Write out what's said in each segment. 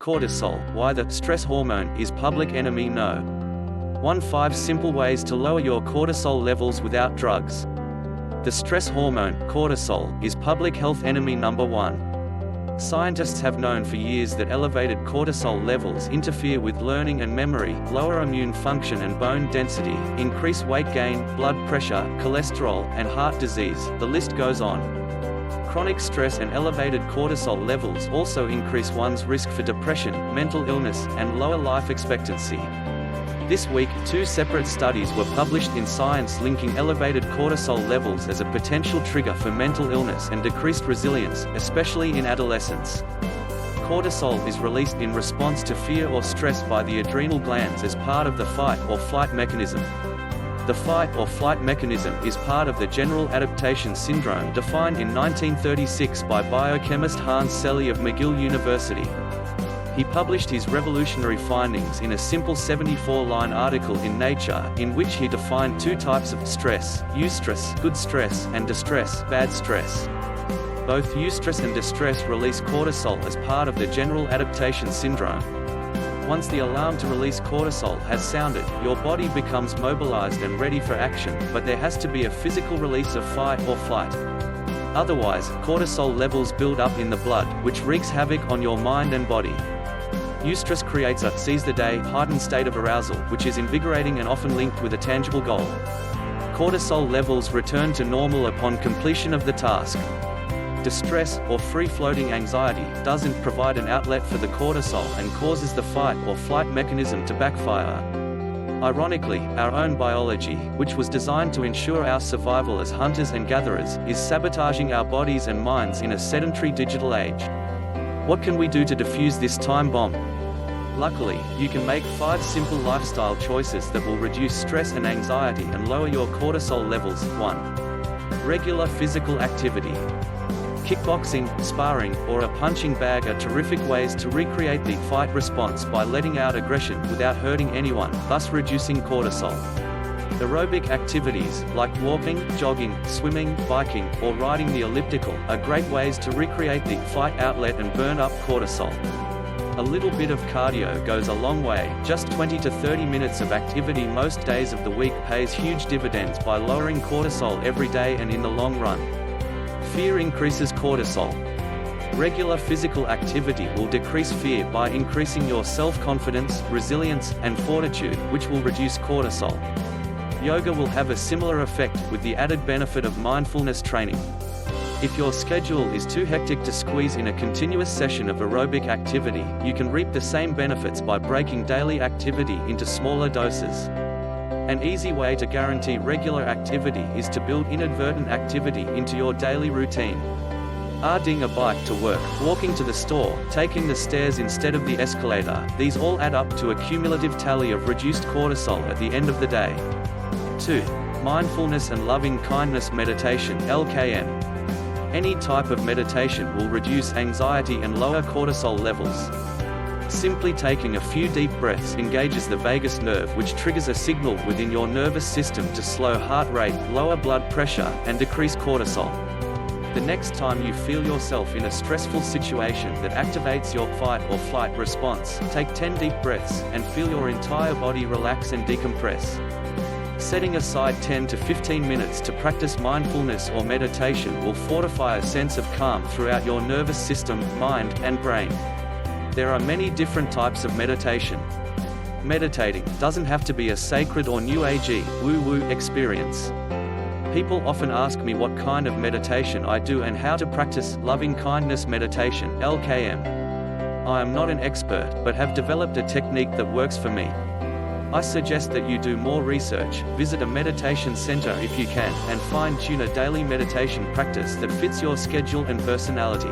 Cortisol, why the stress hormone is public enemy no. 5 simple ways to lower your cortisol levels without drugs. The stress hormone, cortisol, is public health enemy number 1. Scientists have known for years that elevated cortisol levels interfere with learning and memory, lower immune function and bone density, increase weight gain, blood pressure, cholesterol, and heart disease. The list goes on. Chronic stress and elevated cortisol levels also increase one's risk for depression, mental illness, and lower life expectancy. This week, 2 separate studies were published in Science linking elevated cortisol levels as a potential trigger for mental illness and decreased resilience, especially in adolescence. Cortisol is released in response to fear or stress by the adrenal glands as part of the fight or flight mechanism. The fight or flight mechanism is part of the general adaptation syndrome defined in 1936 by biochemist Selye of McGill University. He published his revolutionary findings in a simple 74-line article in Nature, in which he defined 2 types of stress: eustress, good stress, and distress, bad stress. Both eustress and distress release cortisol as part of the general adaptation syndrome. Once the alarm to release cortisol has sounded, your body becomes mobilized and ready for action, but there has to be a physical release of fight or flight. Otherwise, cortisol levels build up in the blood, which wreaks havoc on your mind and body. Eustress creates a seize-the-day, heightened state of arousal, which is invigorating and often linked with a tangible goal. Cortisol levels return to normal upon completion of the task. Distress, or free-floating anxiety, doesn't provide an outlet for the cortisol and causes the fight or flight mechanism to backfire. Ironically, our own biology, which was designed to ensure our survival as hunters and gatherers, is sabotaging our bodies and minds in a sedentary digital age. What can we do to defuse this time bomb? Luckily, you can make 5 simple lifestyle choices that will reduce stress and anxiety and lower your cortisol levels. 1. Regular physical activity. Kickboxing, sparring, or a punching bag are terrific ways to recreate the fight response by letting out aggression without hurting anyone, thus reducing cortisol. Aerobic activities, like walking, jogging, swimming, biking, or riding the elliptical, are great ways to recreate the fight outlet and burn up cortisol. A little bit of cardio goes a long way. Just 20 to 30 minutes of activity most days of the week pays huge dividends by lowering cortisol every day and in the long run. Fear increases cortisol. Regular physical activity will decrease fear by increasing your self-confidence, resilience, and fortitude, which will reduce cortisol. Yoga will have a similar effect, with the added benefit of mindfulness training. If your schedule is too hectic to squeeze in a continuous session of aerobic activity, you can reap the same benefits by breaking daily activity into smaller doses. An easy way to guarantee regular activity is to build inadvertent activity into your daily routine. Riding a bike to work, walking to the store, taking the stairs instead of the escalator, these all add up to a cumulative tally of reduced cortisol at the end of the day. 2. Mindfulness and loving kindness meditation, LKM. Any type of meditation will reduce anxiety and lower cortisol levels. Simply taking a few deep breaths engages the vagus nerve, which triggers a signal within your nervous system to slow heart rate, lower blood pressure, and decrease cortisol. The next time you feel yourself in a stressful situation that activates your fight or flight response, take 10 deep breaths, and feel your entire body relax and decompress. Setting aside 10 to 15 minutes to practice mindfulness or meditation will fortify a sense of calm throughout your nervous system, mind, and brain. There are many different types of meditation. Meditating doesn't have to be a sacred or new agey, woo-woo experience. People often ask me what kind of meditation I do and how to practice loving kindness meditation, LKM. I am not an expert, but have developed a technique that works for me. I suggest that you do more research, visit a meditation center if you can, and fine-tune a daily meditation practice that fits your schedule and personality.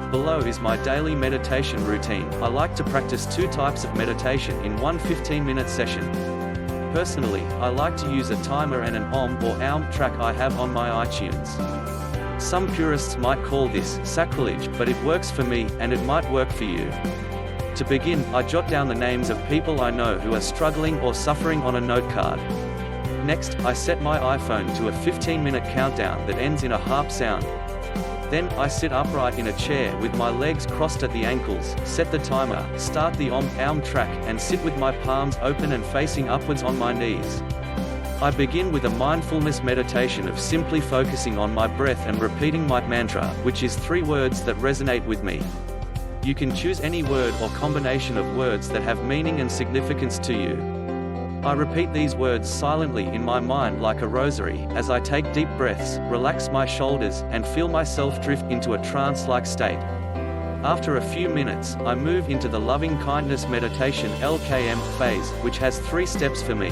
Below is my daily meditation routine. I like to practice 2 types of meditation in one 15-minute session. Personally, I like to use a timer and an Om or Aum track I have on my iTunes. Some purists might call this sacrilege, but it works for me, and it might work for you. To begin, I jot down the names of people I know who are struggling or suffering on a note card. Next, I set my iPhone to a 15-minute countdown that ends in a harp sound. Then, I sit upright in a chair with my legs crossed at the ankles, set the timer, start the Om track, and sit with my palms open and facing upwards on my knees. I begin with a mindfulness meditation of simply focusing on my breath and repeating my mantra, which is 3 words that resonate with me. You can choose any word or combination of words that have meaning and significance to you. I repeat these words silently in my mind like a rosary, as I take deep breaths, relax my shoulders, and feel myself drift into a trance-like state. After a few minutes, I move into the loving kindness meditation (LKM) phase, which has 3 steps for me.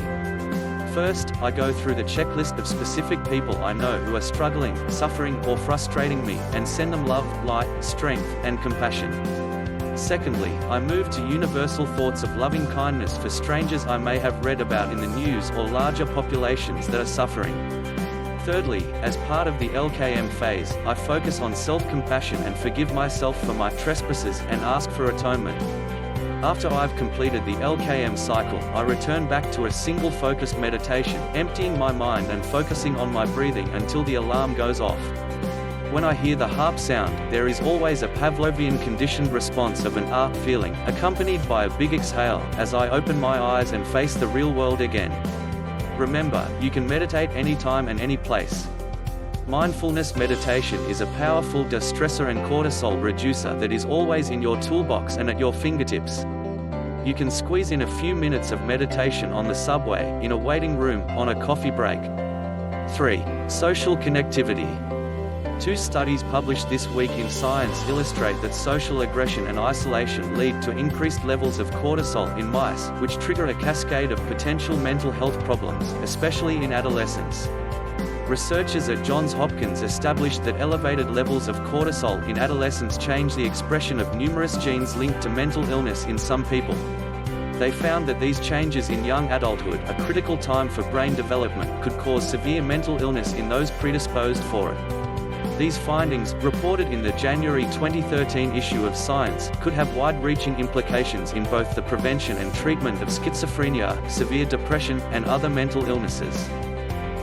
First, I go through the checklist of specific people I know who are struggling, suffering, or frustrating me, and send them love, light, strength, and compassion. Secondly, I move to universal thoughts of loving kindness for strangers I may have read about in the news or larger populations that are suffering. Thirdly, as part of the LKM phase, I focus on self-compassion and forgive myself for my trespasses and ask for atonement. After I've completed the LKM cycle, I return back to a single focused meditation, emptying my mind and focusing on my breathing until the alarm goes off. When I hear the harp sound, there is always a Pavlovian conditioned response of an ah feeling, accompanied by a big exhale, as I open my eyes and face the real world again. Remember, you can meditate anytime and any place. Mindfulness meditation is a powerful de-stressor and cortisol reducer that is always in your toolbox and at your fingertips. You can squeeze in a few minutes of meditation on the subway, in a waiting room, on a coffee break. 3. Social connectivity. 2 studies published this week in Science illustrate that social aggression and isolation lead to increased levels of cortisol in mice, which trigger a cascade of potential mental health problems, especially in adolescence. Researchers at Johns Hopkins established that elevated levels of cortisol in adolescence change the expression of numerous genes linked to mental illness in some people. They found that these changes in young adulthood, a critical time for brain development, could cause severe mental illness in those predisposed for it. These findings, reported in the January 2013 issue of Science, could have wide-reaching implications in both the prevention and treatment of schizophrenia, severe depression, and other mental illnesses.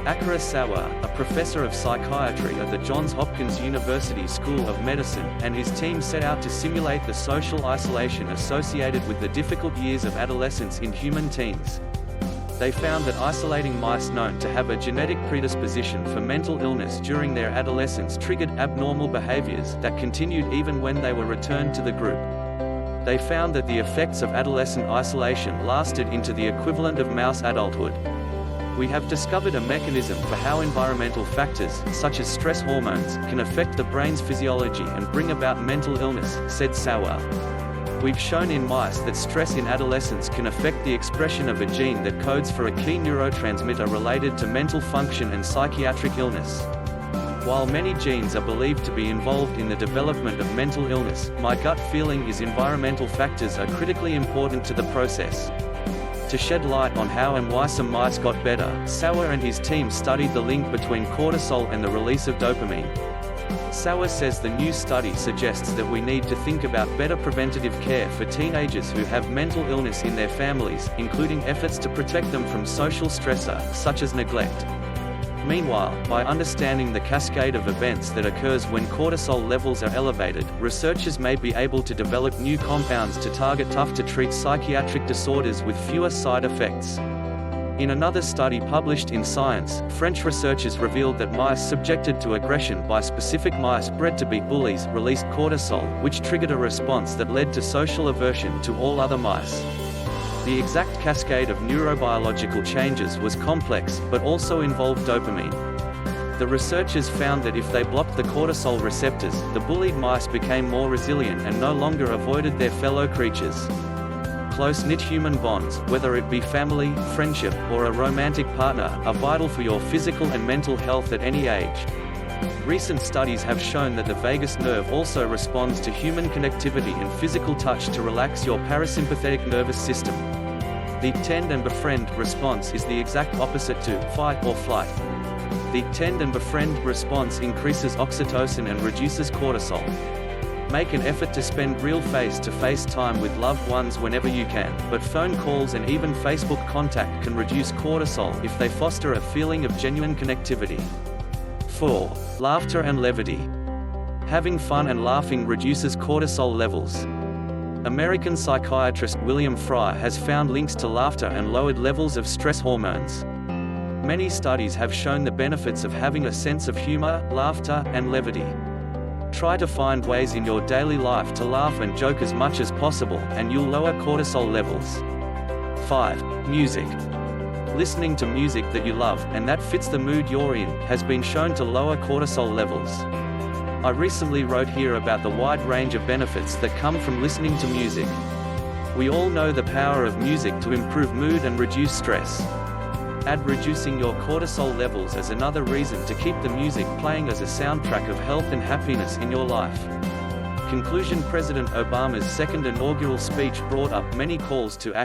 Akira Sawa, a professor of psychiatry at the Johns Hopkins University School of Medicine, and his team set out to simulate the social isolation associated with the difficult years of adolescence in human teens. They found that isolating mice known to have a genetic predisposition for mental illness during their adolescence triggered abnormal behaviors that continued even when they were returned to the group. They found that the effects of adolescent isolation lasted into the equivalent of mouse adulthood. We have discovered a mechanism for how environmental factors, such as stress hormones, can affect the brain's physiology and bring about mental illness, said Sawa. We've shown in mice that stress in adolescence can affect the expression of a gene that codes for a key neurotransmitter related to mental function and psychiatric illness. While many genes are believed to be involved in the development of mental illness, my gut feeling is environmental factors are critically important to the process. To shed light on how and why some mice got better, Sawa and his team studied the link between cortisol and the release of dopamine. Sawa says the new study suggests that we need to think about better preventative care for teenagers who have mental illness in their families, including efforts to protect them from social stressor, such as neglect. Meanwhile, by understanding the cascade of events that occurs when cortisol levels are elevated, researchers may be able to develop new compounds to target tough-to-treat psychiatric disorders with fewer side effects. In another study published in Science, French researchers revealed that mice subjected to aggression by specific mice bred to be bullies released cortisol, which triggered a response that led to social aversion to all other mice. The exact cascade of neurobiological changes was complex, but also involved dopamine. The researchers found that if they blocked the cortisol receptors, the bullied mice became more resilient and no longer avoided their fellow creatures. Close-knit human bonds, whether it be family, friendship, or a romantic partner, are vital for your physical and mental health at any age. Recent studies have shown that the vagus nerve also responds to human connectivity and physical touch to relax your parasympathetic nervous system. The tend and befriend response is the exact opposite to fight or flight. The tend and befriend response increases oxytocin and reduces cortisol. Make an effort to spend real face-to-face time with loved ones whenever you can, but phone calls and even Facebook contact can reduce cortisol if they foster a feeling of genuine connectivity. 4. Laughter and levity. Having fun and laughing reduces cortisol levels. American psychiatrist William Fry has found links to laughter and lowered levels of stress hormones. Many studies have shown the benefits of having a sense of humor, laughter, and levity. Try to find ways in your daily life to laugh and joke as much as possible, and you'll lower cortisol levels. 5. Music. Listening to music that you love, and that fits the mood you're in, has been shown to lower cortisol levels. I recently wrote here about the wide range of benefits that come from listening to music. We all know the power of music to improve mood and reduce stress. Add reducing your cortisol levels as another reason to keep the music playing as a soundtrack of health and happiness in your life. Conclusion. President Obama's second inaugural speech brought up many calls to action.